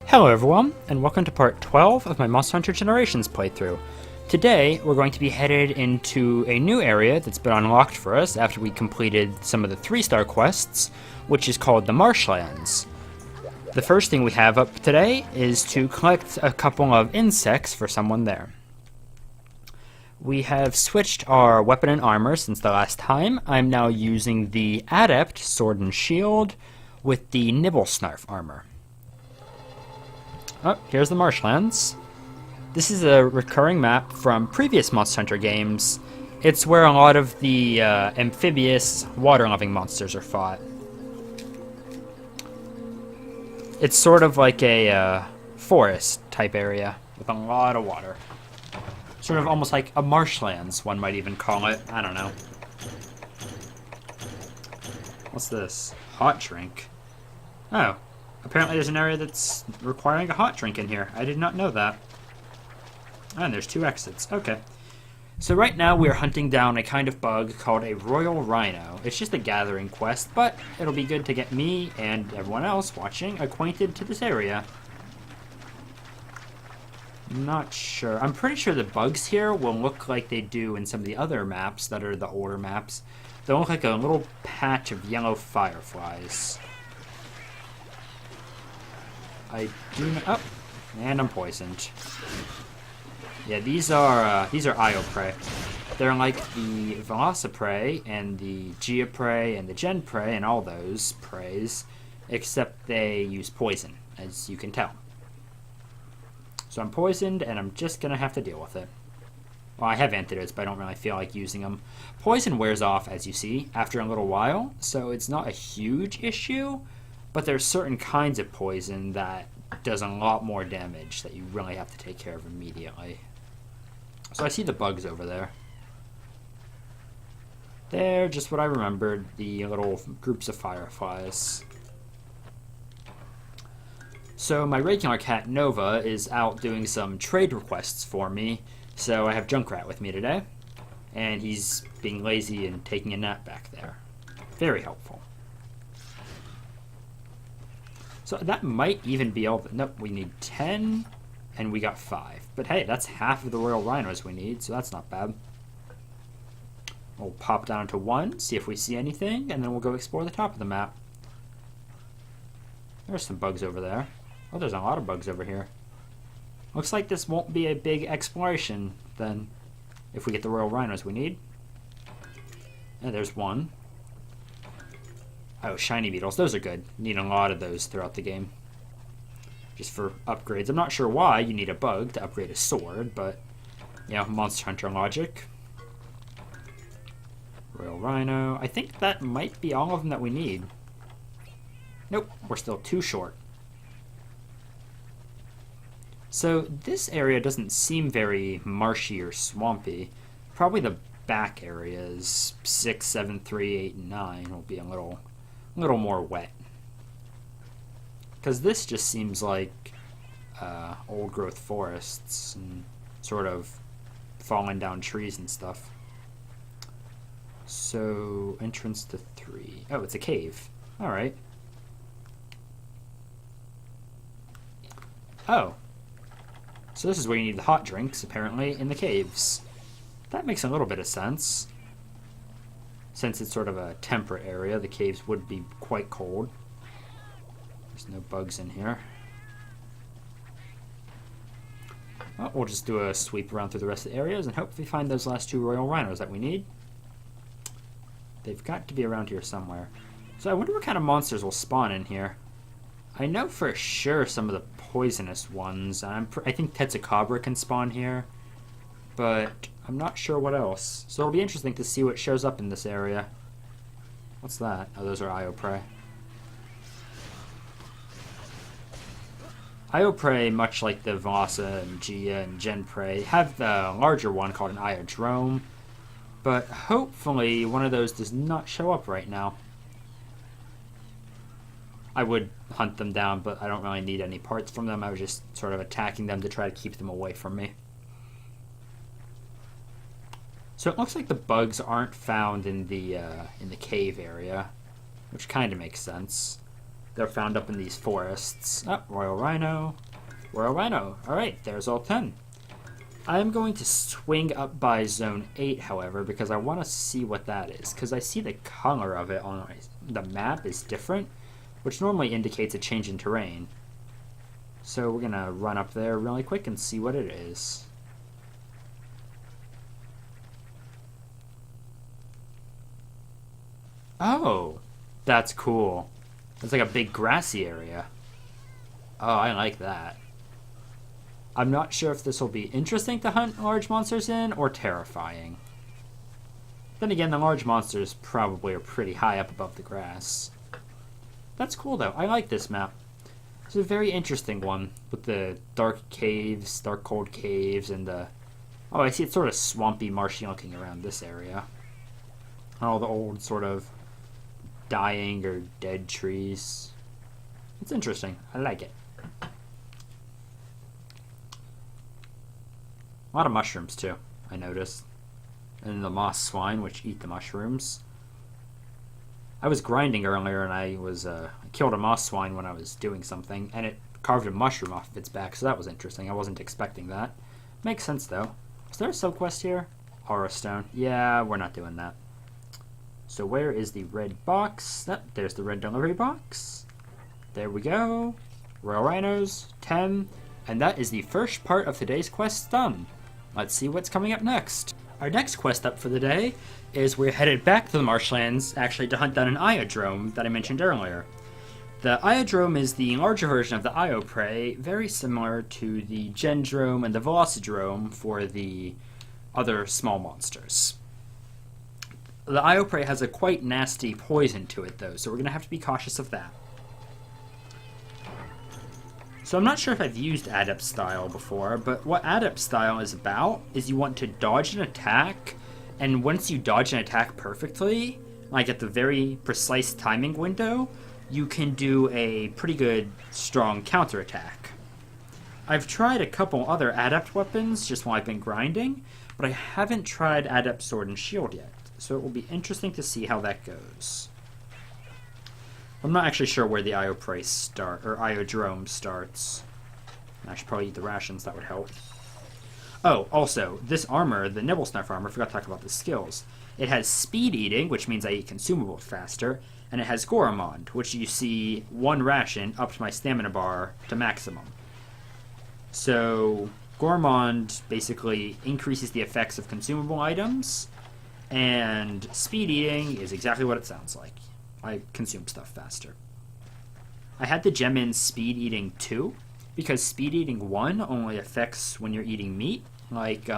Hello everyone, and welcome to part 12 of my Monster Hunter Generations playthrough. Today, we're going to be headed into a new area that's been unlocked for us after we completed some of the 3-star quests, which is called the Marshlands. The first thing we have up today is to collect a couple of insects for someone there. We have switched our weapon and armor since the last time. I'm now using the Adept Sword and Shield with the Nibblesnarf armor. Oh, here's the Marshlands. This is a recurring map from previous Monster Hunter games. It's where a lot of the amphibious, water-loving monsters are fought. It's sort of like a forest-type area with a lot of water. Sort of almost like a marshlands, one might even call it. I don't know. What's this? Hot drink. Oh. Apparently there's an area that's requiring a hot drink in here. I did not know that. And there's 2 exits. Okay. So right now we're hunting down a kind of bug called a royal rhino. It's just a gathering quest, but it'll be good to get me and everyone else watching acquainted to this area. Not sure. I'm pretty sure the bugs here will look like they do in some of the other maps that are the older maps. They'll look like a little patch of yellow fireflies. I do know. Oh, and I'm poisoned. Yeah, these are Io prey. They're like the Velociprey and the Geoprey and the Genprey and all those preys, except they use poison, as you can tell. So I'm poisoned, and I'm just gonna have to deal with it. Well, I have antidotes, but I don't really feel like using them. Poison wears off, as you see, after a little while, so it's not a huge issue. But there's certain kinds of poison that does a lot more damage that you really have to take care of immediately. So I see the bugs over there. They're just what I remembered, the little groups of fireflies. So my regular cat Nova is out doing some trade requests for me, so I have Junkrat with me today. And he's being lazy and taking a nap back there. Very helpful. So that might even be all. Nope, we need 10, and we got 5. But hey, that's half of the royal rhinos we need, so that's not bad. We'll pop down to 1, see if we see anything, and then we'll go explore the top of the map. There's some bugs over there. Oh, there's a lot of bugs over here. Looks like this won't be a big exploration, then, if we get the royal rhinos we need. And there's 1. Oh, shiny beetles. Those are good. Need a lot of those throughout the game. Just for upgrades. I'm not sure why you need a bug to upgrade a sword, but, you know, Monster Hunter logic. Royal Rhino. I think that might be all of them that we need. Nope, we're still too short. So this area doesn't seem very marshy or swampy. Probably the back areas, 6, 7, 3, 8, and 9 will be a little more wet. Because this just seems like old growth forests and sort of fallen down trees and stuff. So, entrance to 3. Oh, it's a cave. Alright. Oh. So this is where you need the hot drinks, apparently, in the caves. That makes a little bit of sense. Since it's sort of a temperate area, the caves would be quite cold. There's no bugs in here. Well, we'll just do a sweep around through the rest of the areas and hopefully find those last 2 royal rhinos that we need. They've got to be around here somewhere. So I wonder what kind of monsters will spawn in here. I know for sure some of the poisonous ones. I think Tetsukabra can spawn here. But I'm not sure what else. So it'll be interesting to see what shows up in this area. What's that? Oh, those are Io prey. Io prey, much like the Vossa and Gia and Gen prey, have the larger one called an Iodrome. But hopefully one of those does not show up right now. I would hunt them down, but I don't really need any parts from them. I was just sort of attacking them to try to keep them away from me. So it looks like the bugs aren't found in the cave area, which kind of makes sense. They're found up in these forests. Oh, Royal Rhino. Royal Rhino. Alright, there's all 10. I'm going to swing up by Zone 8, however, because I want to see what that is. Because I see the color of it on the map is different, which normally indicates a change in terrain. So we're going to run up there really quick and see what it is. Oh, that's cool. It's like a big grassy area. Oh, I like that. I'm not sure if this will be interesting to hunt large monsters in or terrifying. Then again, the large monsters probably are pretty high up above the grass. That's cool though. I like this map. It's a very interesting one with the dark caves, dark cold caves, and the... Oh, I see it's sort of swampy, marshy looking around this area. All the old sort of dying or dead trees. It's interesting. I like it. A lot of mushrooms too, I noticed. And the moss swine, which eat the mushrooms. I was grinding earlier and I killed a moss swine when I was doing something, and it carved a mushroom off of its back, so that was interesting. I wasn't expecting that. Makes sense though. Is there a sub-quest here? Aura Stone. Yeah, we're not doing that. So where is the red box? Oh, there's the red delivery box. There we go. Royal Rhinos, 10. And that is the first part of today's quest done. Let's see what's coming up next. Our next quest up for the day is we're headed back to the marshlands, actually to hunt down an Iodrome that I mentioned earlier. The Iodrome is the larger version of the Io prey, very similar to the Gendrome and the Velocidrome for the other small monsters. The Io prey has a quite nasty poison to it though, so we're going to have to be cautious of that. So I'm not sure if I've used Adept Style before, but what Adept Style is about is you want to dodge an attack, and once you dodge an attack perfectly, like at the very precise timing window, you can do a pretty good, strong counterattack. I've tried a couple other Adept weapons just while I've been grinding, but I haven't tried Adept Sword and Shield yet, so it will be interesting to see how that goes. I'm not actually sure where the Iodrome starts. I should probably eat the rations, that would help. Oh, also, this armor, the Nibble Snuff armor, I forgot to talk about the skills. It has Speed Eating, which means I eat consumables faster, and it has Goramond, which you see one ration up to my stamina bar to maximum. So, Goramond basically increases the effects of consumable items, and Speed Eating is exactly what it sounds like. I consume stuff faster. I had the gem in Speed Eating 2, because Speed Eating 1 only affects when you're eating meat, like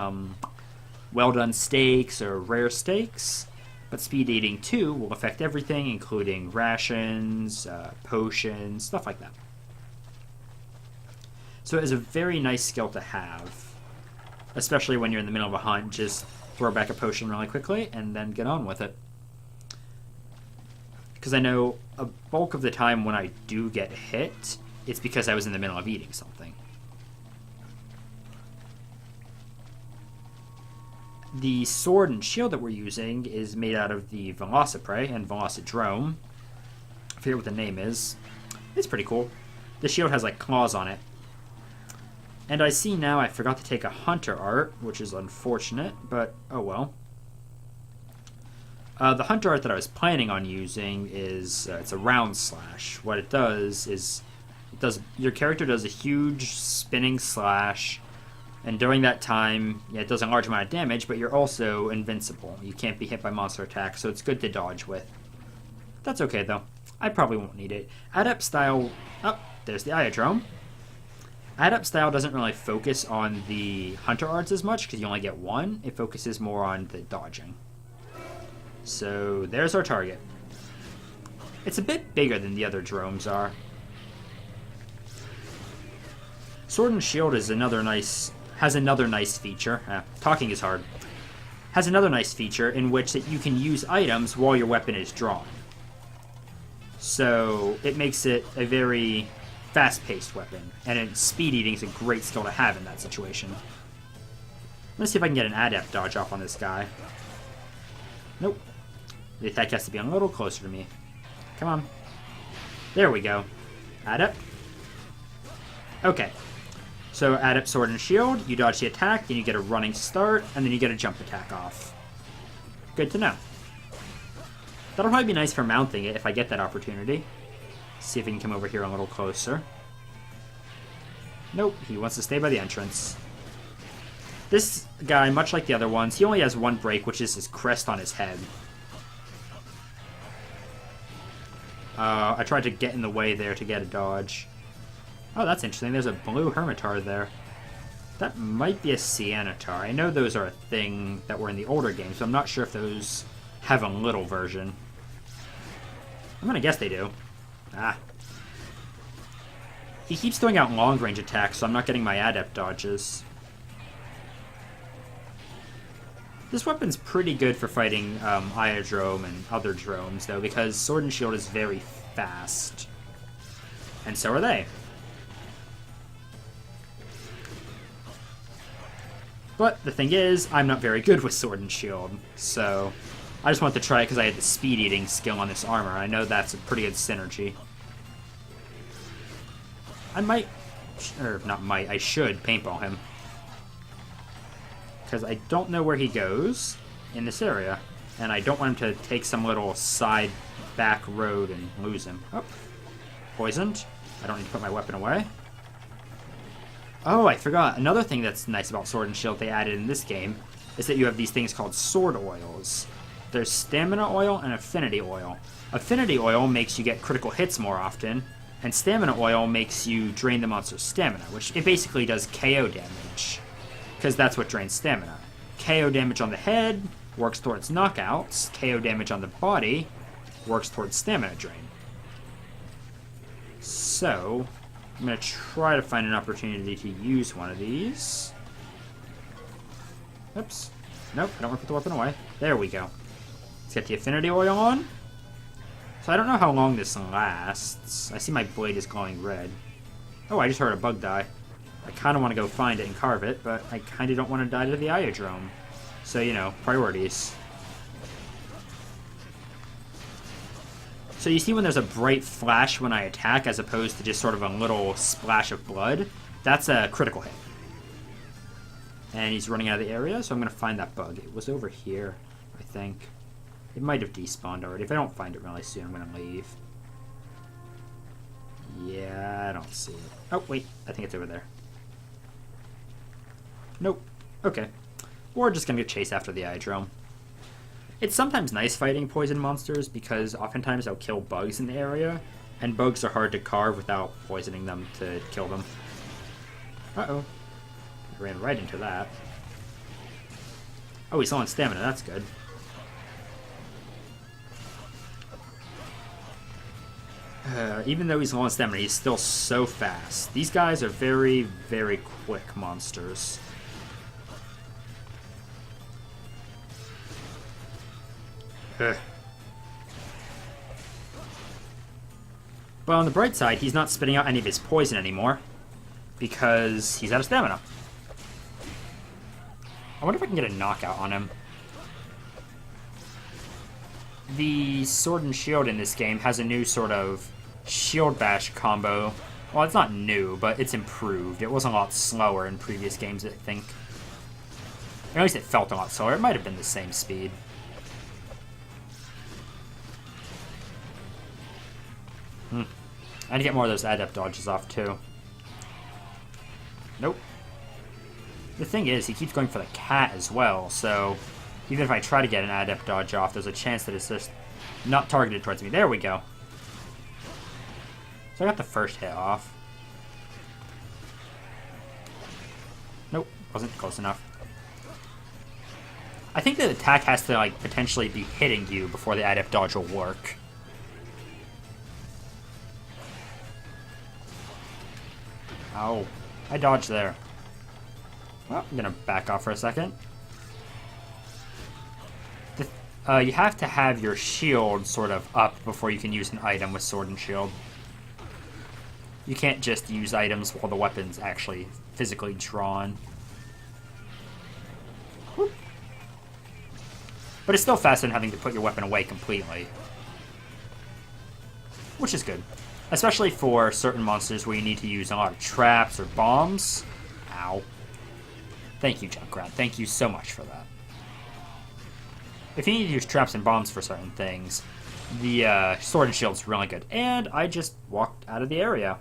well-done steaks or rare steaks, but Speed Eating 2 will affect everything, including rations, potions, stuff like that. So it is a very nice skill to have, especially when you're in the middle of a hunt. Just throw back a potion really quickly and then get on with it. Because I know a bulk of the time when I do get hit, it's because I was in the middle of eating something. The sword and shield that we're using is made out of the Velociprey and Velocidrome. I forget what the name is. It's pretty cool. The shield has like claws on it. And I see now I forgot to take a hunter art, which is unfortunate, but oh well. The hunter art that I was planning on using is it's a round slash. What it does is your character does a huge spinning slash, and during that time, yeah, it does a large amount of damage, but you're also invincible. You can't be hit by monster attacks, so it's good to dodge with. That's okay though. I probably won't need it. Adept Style. Oh, there's the Iodrome. Adept Style doesn't really focus on the hunter arts as much because you only get one. It focuses more on the dodging. So there's our target. It's a bit bigger than the other dromes are. Sword and Shield has another nice feature. Talking is hard. Has another nice feature in which that you can use items while your weapon is drawn. So it makes it a very fast-paced weapon, and Speed Eating is a great skill to have in that situation. Let's see if I can get an Adept dodge off on this guy. Nope. The attack has to be a little closer to me. Come on. There we go. Adept. Okay. So Adept Sword and Shield, you dodge the attack, then you get a running start, and then you get a jump attack off. Good to know. That'll probably be nice for mounting it if I get that opportunity. See if we can come over here a little closer. Nope, he wants to stay by the entrance. This guy, much like the other ones, he only has one break, which is his crest on his head. I tried to get in the way there to get a dodge. Oh, that's interesting. There's a blue Hermitar there. That might be a Sianitar. I know those are a thing that were in the older games, but I'm not sure if those have a little version. I'm gonna guess they do. Ah. He keeps throwing out long-range attacks, so I'm not getting my adept dodges. This weapon's pretty good for fighting Iodrome and other drones, though, because Sword and Shield is very fast. And so are they. But the thing is, I'm not very good with Sword and Shield, so I just wanted to try it because I had the speed-eating skill on this armor. I know that's a pretty good synergy. I might, or not might, I should paintball him. Because I don't know where he goes in this area. And I don't want him to take some little side back road and lose him. Oh, poisoned. I don't need to put my weapon away. Oh, I forgot. Another thing that's nice about Sword and Shield they added in this game is that you have these things called sword oils. There's stamina oil and affinity oil. Affinity oil makes you get critical hits more often, and stamina oil makes you drain the monster's stamina, which it basically does KO damage, because that's what drains stamina. KO damage on the head works towards knockouts. KO damage on the body works towards stamina drain. So, I'm going to try to find an opportunity to use one of these. Oops. Nope, I don't want to put the weapon away. There we go. Let's get the affinity oil on. So I don't know how long this lasts. I see my blade is glowing red. Oh, I just heard a bug die. I kind of want to go find it and carve it, but I kind of don't want to die to the Iodrome. So, you know, priorities. So you see when there's a bright flash when I attack as opposed to just sort of a little splash of blood? That's a critical hit. And he's running out of the area, so I'm going to find that bug. It was over here, I think. It might have despawned already. If I don't find it really soon, I'm going to leave. Yeah, I don't see it. Oh, wait. I think it's over there. Nope. Okay. We're just going to chase after the Iodrome. It's sometimes nice fighting poison monsters because oftentimes they'll kill bugs in the area, and bugs are hard to carve without poisoning them to kill them. Uh-oh. I ran right into that. Oh, he's low on stamina. That's good. Even though he's low on stamina, he's still so fast. These guys are very, very quick monsters. Ugh. But on the bright side, he's not spitting out any of his poison anymore because he's out of stamina. I wonder if I can get a knockout on him. The Sword and Shield in this game has a new sort of shield bash combo. Well, it's not new, but it's improved. It was a lot slower in previous games, I think. Or at least it felt a lot slower. It might have been the same speed. I need to get more of those adept dodges off, too. Nope. The thing is, he keeps going for the cat as well, so even if I try to get an adept dodge off, there's a chance that it's just not targeted towards me. There we go. So I got the first hit off. Nope, wasn't close enough. I think the attack has to, like, potentially be hitting you before the adept dodge will work. Oh, I dodged there. Well, I'm gonna back off for a second. You have to have your shield sort of up before you can use an item with Sword and Shield. You can't just use items while the weapon's actually physically drawn. Whoop. But it's still faster than having to put your weapon away completely. Which is good. Especially for certain monsters where you need to use a lot of traps or bombs. Ow. Thank you, Junkrat. Thank you so much for that. If you need to use traps and bombs for certain things, the Sword and Shield's really good. And I just walked out of the area.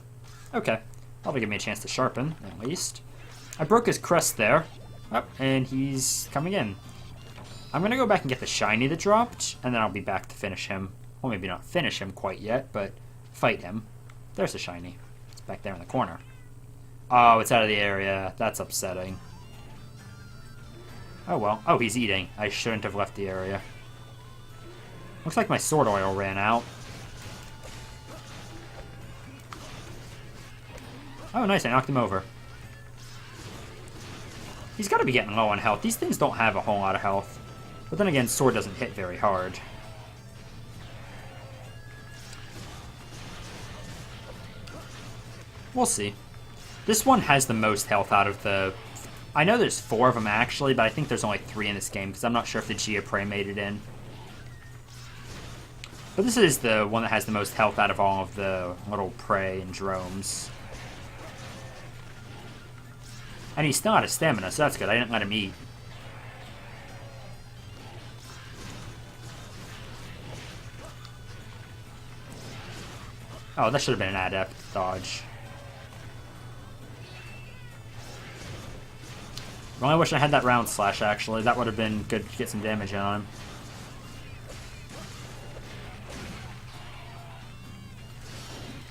Okay. That'll give me a chance to sharpen, at least. I broke his crest there. Oh, and he's coming in. I'm going to go back and get the shiny that dropped, and then I'll be back to finish him. Well, maybe not finish him quite yet, but fight him. There's the shiny. It's back there in the corner. Oh, it's out of the area. That's upsetting. Oh, well. Oh, he's eating. I shouldn't have left the area. Looks like my sword oil ran out. Oh, nice. I knocked him over. He's got to be getting low on health. These things don't have a whole lot of health. But then again, sword doesn't hit very hard. We'll see. This one has the most health out of the... I know there's 4 of them actually, but I think there's only 3 in this game because I'm not sure if the Geoprey made it in. But this is the one that has the most health out of all of the little prey and drones. And he's still out of stamina, so that's good. I didn't let him eat. Oh, that should have been an adept dodge. I really wish I had that round slash, actually. That would have been good to get some damage on him.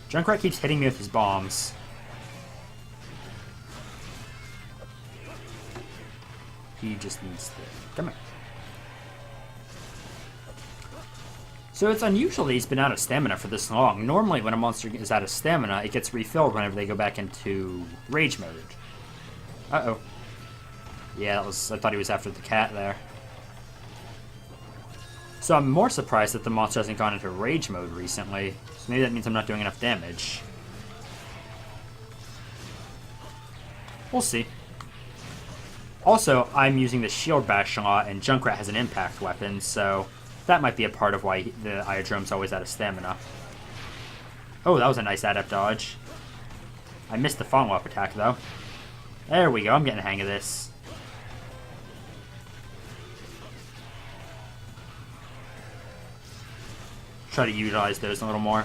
Junkrat keeps hitting me with his bombs. He just needs to... Come here. So it's unusual that he's been out of stamina for this long. Normally when a monster is out of stamina, it gets refilled whenever they go back into rage mode. Uh-oh. Yeah, that was... I thought he was after the cat there. So I'm more surprised that the monster hasn't gone into rage mode recently. So maybe that means I'm not doing enough damage. We'll see. Also, I'm using the shield bash a lot, and Junkrat has an impact weapon, so that might be a part of why the Iodrome's always out of stamina. Oh, that was a nice adept dodge. I missed the follow-up attack, though. There we go, I'm getting the hang of this. Try to utilize those a little more.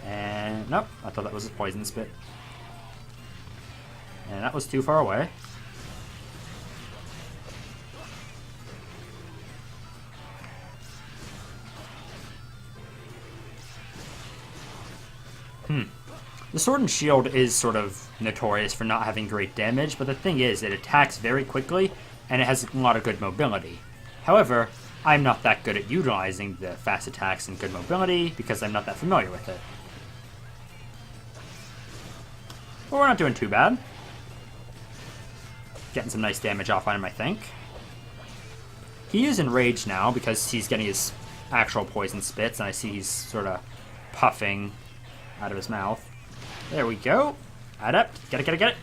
And nope, I thought that was a poison spit. And that was too far away. The Sword and Shield is sort of notorious for not having great damage, but the thing is, it attacks very quickly, and it has a lot of good mobility. However, I'm not that good at utilizing the fast attacks and good mobility, because I'm not that familiar with it. But we're not doing too bad. Getting some nice damage off on him, I think. He is enraged now, because he's getting his actual poison spits, and I see he's sort of puffing out of his mouth. There we go. Adept. Get it, get it, get it.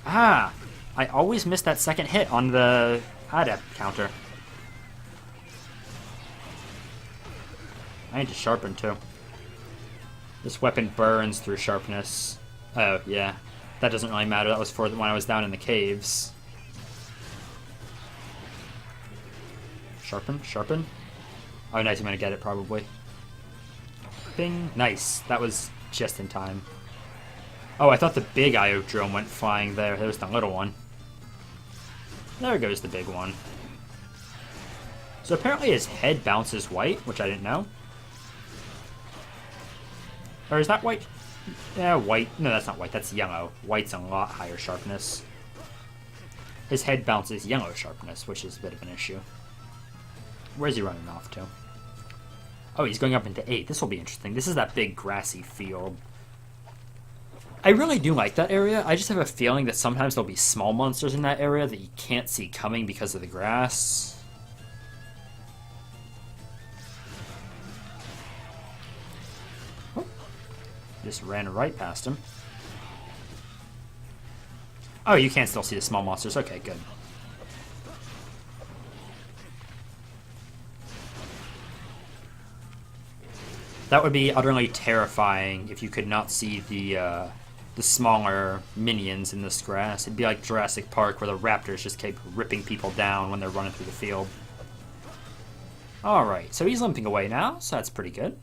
Ah! I always miss that second hit on the adept counter. I need to sharpen, too. This weapon burns through sharpness. Oh, yeah. That doesn't really matter. That was for when I was down in the caves. Sharpen, sharpen. Oh, nice. I'm going to get it, probably. Bing. Nice. That was just in time. Oh, I thought the big Iodrome went flying there. There's the little one. There goes the big one. So apparently his head bounces white, which I didn't know. Or is that white? Yeah, white. No, that's not white. That's yellow. White's a lot higher sharpness. His head bounces yellow sharpness, which is a bit of an issue. Where's he running off to? Oh, he's going up into 8. This will be interesting. This is that big grassy field. I really do like that area. I just have a feeling that sometimes there'll be small monsters in that area that you can't see coming because of the grass. Oh, just ran right past him. Oh, you can still see the small monsters. Okay, good. That would be utterly terrifying if you could not see the smaller minions in this grass. It'd be like Jurassic Park where the raptors just keep ripping people down when they're running through the field. Alright, so he's limping away now, so that's pretty good.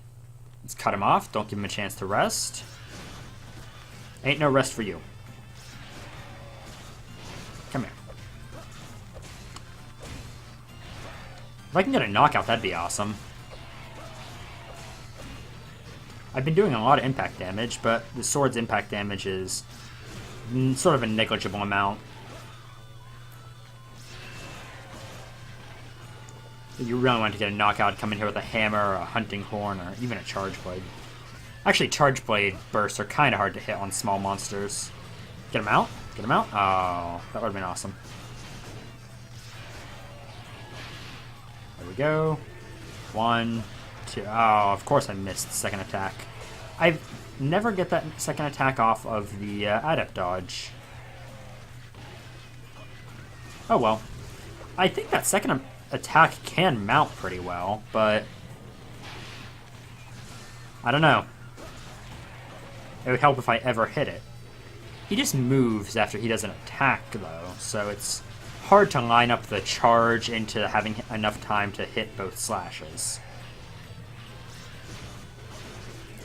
Let's cut him off, don't give him a chance to rest. Ain't no rest for you. Come here. If I can get a knockout, that'd be awesome. I've been doing a lot of impact damage, but the sword's impact damage is sort of a negligible amount. You really want to get a knockout, come in here with a hammer, or a hunting horn, or even a charge blade. Actually, charge blade bursts are kind of hard to hit on small monsters. Get him out? Get him out? Oh, that would have been awesome. There we go. 1, 2. Oh, of course I missed the second attack. I never get that second attack off of the adept dodge. Oh well. I think that second attack can mount pretty well, but I don't know. It would help if I ever hit it. He just moves after he does an attack, though, so it's hard to line up the charge into having enough time to hit both slashes.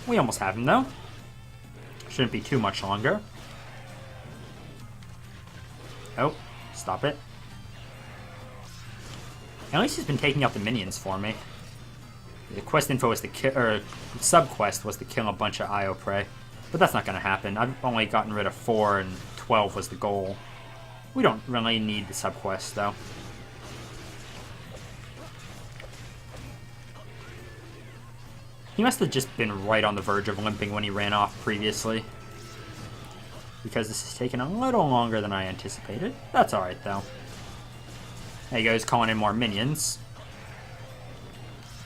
We almost have him, though. Shouldn't be too much longer. Oh, stop it. At least he's been taking out the minions for me. The quest info was sub-quest was to kill a bunch of Io prey. But that's not going to happen. I've only gotten rid of 4 and 12 was the goal. We don't really need the sub-quest, though. He must have just been right on the verge of limping when he ran off previously. Because this has taken a little longer than I anticipated. That's alright, though. There he goes, calling in more minions.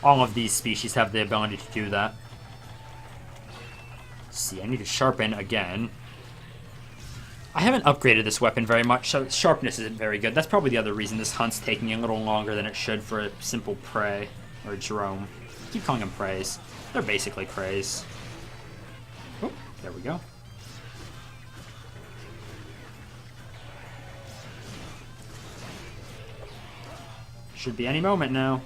All of these species have the ability to do that. Let's see, I need to sharpen again. I haven't upgraded this weapon very much, so sharpness isn't very good. That's probably the other reason this hunt's taking a little longer than it should for a simple prey. Or a drome. I keep calling them preys. They're basically preys. Oh, there we go. Should be any moment now.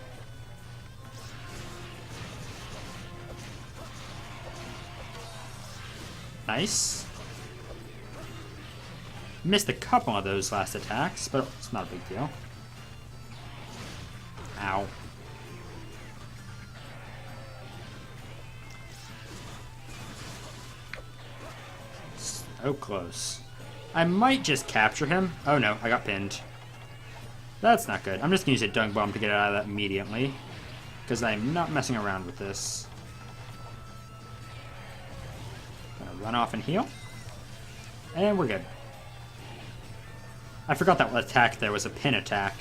Nice. Missed a couple of those last attacks, but it's not a big deal. Ow. So close. I might just capture him. Oh no, I got pinned. That's not good. I'm just going to use a dung bomb to get out of that immediately. Because I'm not messing around with this. Gonna run off and heal. And we're good. I forgot that attack there was a pin attack.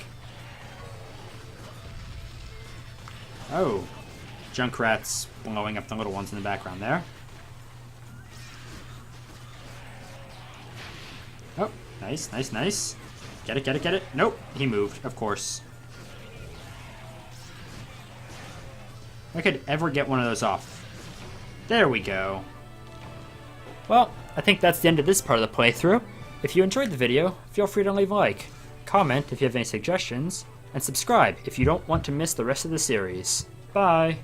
Oh. Junkrat's blowing up the little ones in the background there. Oh, nice, nice, nice. Get it, get it, get it. Nope, he moved, of course. If I could ever get one of those off. There we go. Well, I think that's the end of this part of the playthrough. If you enjoyed the video, feel free to leave a like, comment if you have any suggestions, and subscribe if you don't want to miss the rest of the series. Bye!